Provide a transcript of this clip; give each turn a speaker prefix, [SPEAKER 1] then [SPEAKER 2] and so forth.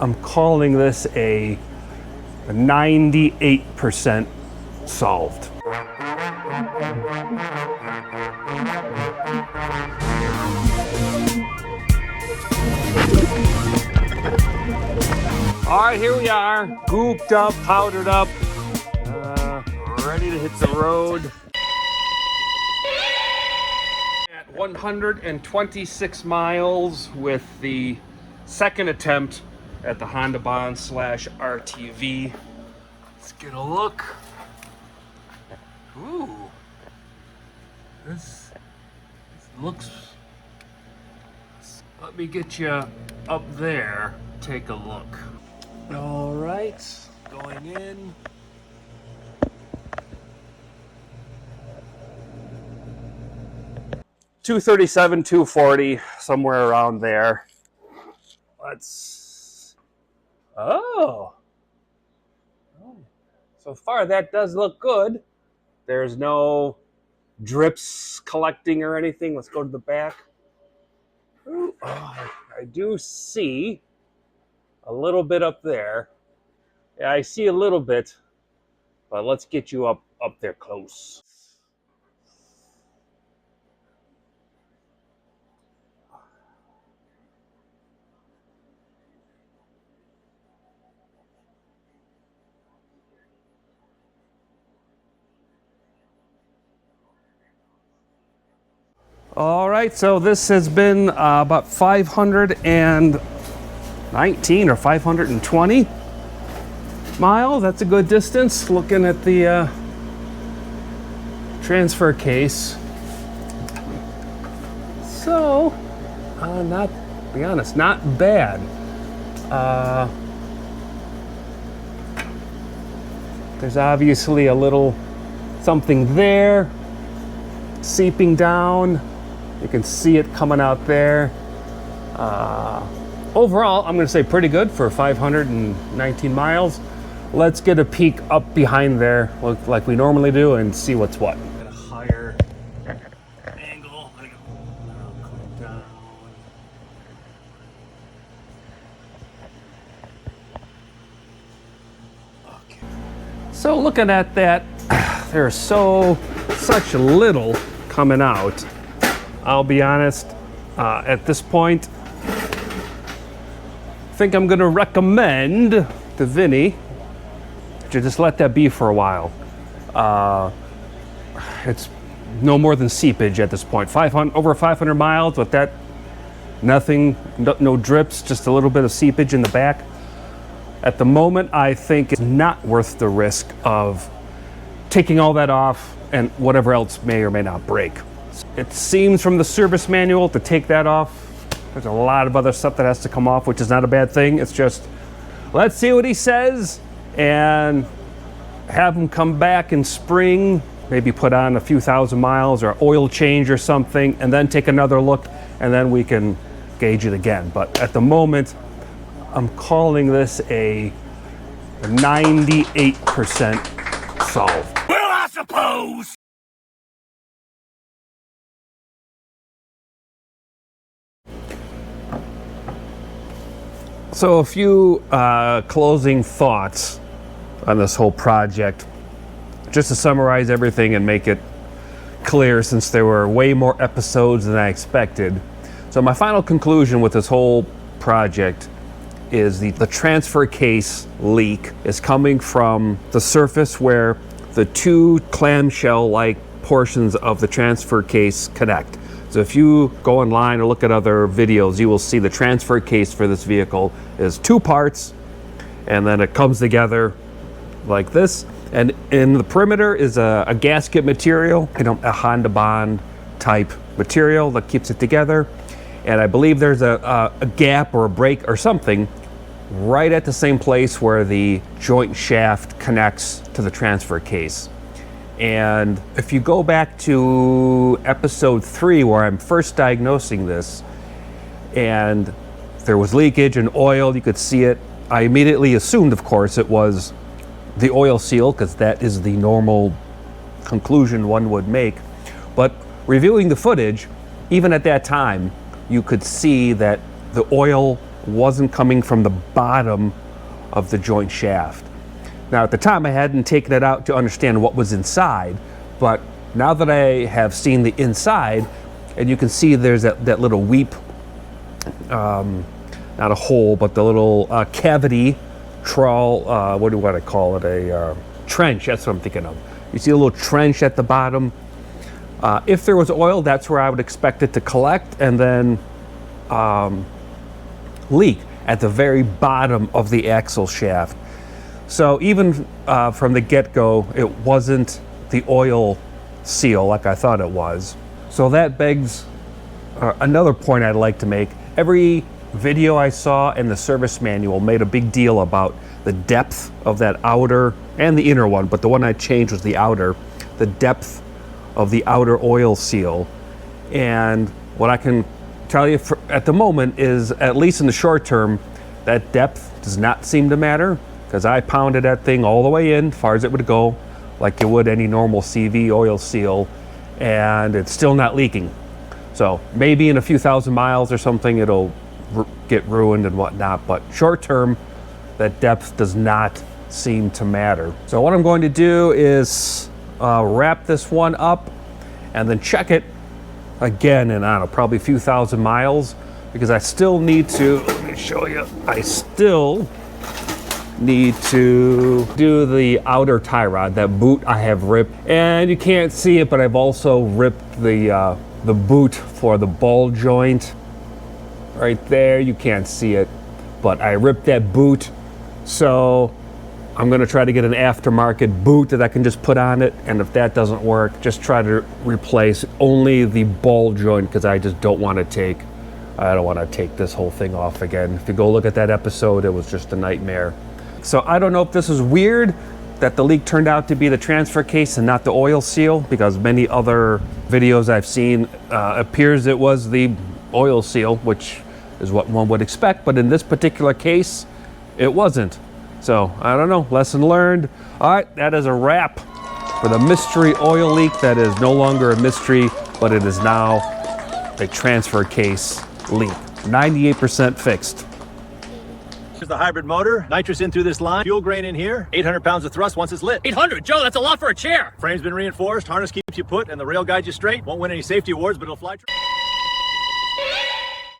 [SPEAKER 1] I'm calling this a 98% solved. All right, here we are, gooped up, powdered up, ready to hit the road. At 126 miles with the second attempt at the Honda Bond / RTV. Let's get a look. Ooh, this looks. Let me get you up there. Take a look. All right, going in. $237, $240, somewhere around there. Let's. Oh. So far, that does look good. There's no drips collecting or anything. Let's go to the back. Ooh, oh, I do see a little bit up there. Yeah, I see a little bit, but let's get you up there close. All right, so this has been about 519 or 520 miles. That's a good distance. Looking at the transfer case. So, not, to be honest, not bad. There's obviously a little something there seeping down. You can see it coming out there. Overall, I'm going to say pretty good for 519 miles. Let's get a peek up behind there, like we normally do, and see what's what. At a higher angle. I'm going to come down. Okay. So looking at that, there's such little coming out. I'll be honest, at this point, I think I'm gonna recommend to Vinny to just let that be for a while. It's no more than seepage at this point. Over 500 miles with that, nothing, no drips, just a little bit of seepage in the back. At the moment, I think it's not worth the risk of taking all that off and whatever else may or may not break. It seems from the service manual to take that off. There's a lot of other stuff that has to come off, which is not a bad thing. It's just, let's see what he says and have him come back in spring, maybe put on a few thousand miles or oil change or something, and then take another look, and then we can gauge it again. But at the moment, I'm calling this a 98% solved.
[SPEAKER 2] Well, I suppose.
[SPEAKER 1] So a few closing thoughts on this whole project, just to summarize everything and make it clear, since there were way more episodes than I expected. So my final conclusion with this whole project is the transfer case leak is coming from the surface where the two clamshell-like portions of the transfer case connect. So if you go online or look at other videos, you will see the transfer case for this vehicle is two parts, and then it comes together like this. And in the perimeter is a gasket material, a Honda Bond type material that keeps it together. And I believe there's a gap or a break or something right at the same place where the joint shaft connects to the transfer case. And if you go back to episode 3, where I'm first diagnosing this, and there was leakage and oil, you could see it. I immediately assumed, of course, it was the oil seal, because that is the normal conclusion one would make. But reviewing the footage, even at that time, you could see that the oil wasn't coming from the bottom of the joint shaft. Now at the time I hadn't taken it out to understand what was inside, but now that I have seen the inside, and you can see there's that little weep, not a hole, but the little cavity, trawl, what do I call it, a trench, that's what I'm thinking of. You see a little trench at the bottom. If there was oil, that's where I would expect it to collect and then leak at the very bottom of the axle shaft. So even from the get-go, it wasn't the oil seal like I thought it was. So that begs another point I'd like to make. Every video I saw in the service manual made a big deal about the depth of that outer, and the inner one, but the one I changed was the outer, the depth of the outer oil seal. And what I can tell you at the moment is, at least in the short term, that depth does not seem to matter, because I pounded that thing all the way in, as far as it would go, like you would any normal CV oil seal, and it's still not leaking. So maybe in a few thousand miles or something it'll get ruined and whatnot, but short term, that depth does not seem to matter. So what I'm going to do is wrap this one up and then check it again in, I don't know, probably a few thousand miles, because I still need to, let me show you, I still need to do the outer tie rod. That boot I have ripped, and you can't see it, but I've also ripped the boot for the ball joint right there. You can't see it, but I ripped that boot. So I'm going to try to get an aftermarket boot that I can just put on it, and if that doesn't work, just try to replace only the ball joint, because I just don't want to take this whole thing off again. If you go look at that episode, it was just a nightmare. So I don't know if this is weird that the leak turned out to be the transfer case and not the oil seal, because many other videos I've seen appears it was the oil seal, which is what one would expect, but in this particular case, it wasn't. So I don't know, lesson learned. All right, that is a wrap for the mystery oil leak that is no longer a mystery, but it is now a transfer case leak. 98% fixed.
[SPEAKER 2] Here's the hybrid motor, nitrous in through this line, fuel grain in here, 800 pounds of thrust once it's lit.
[SPEAKER 3] 800, Joe, that's a lot for a chair.
[SPEAKER 2] Frame's been reinforced, harness keeps you put, and the rail guides you straight. Won't win any safety awards, but it'll fly.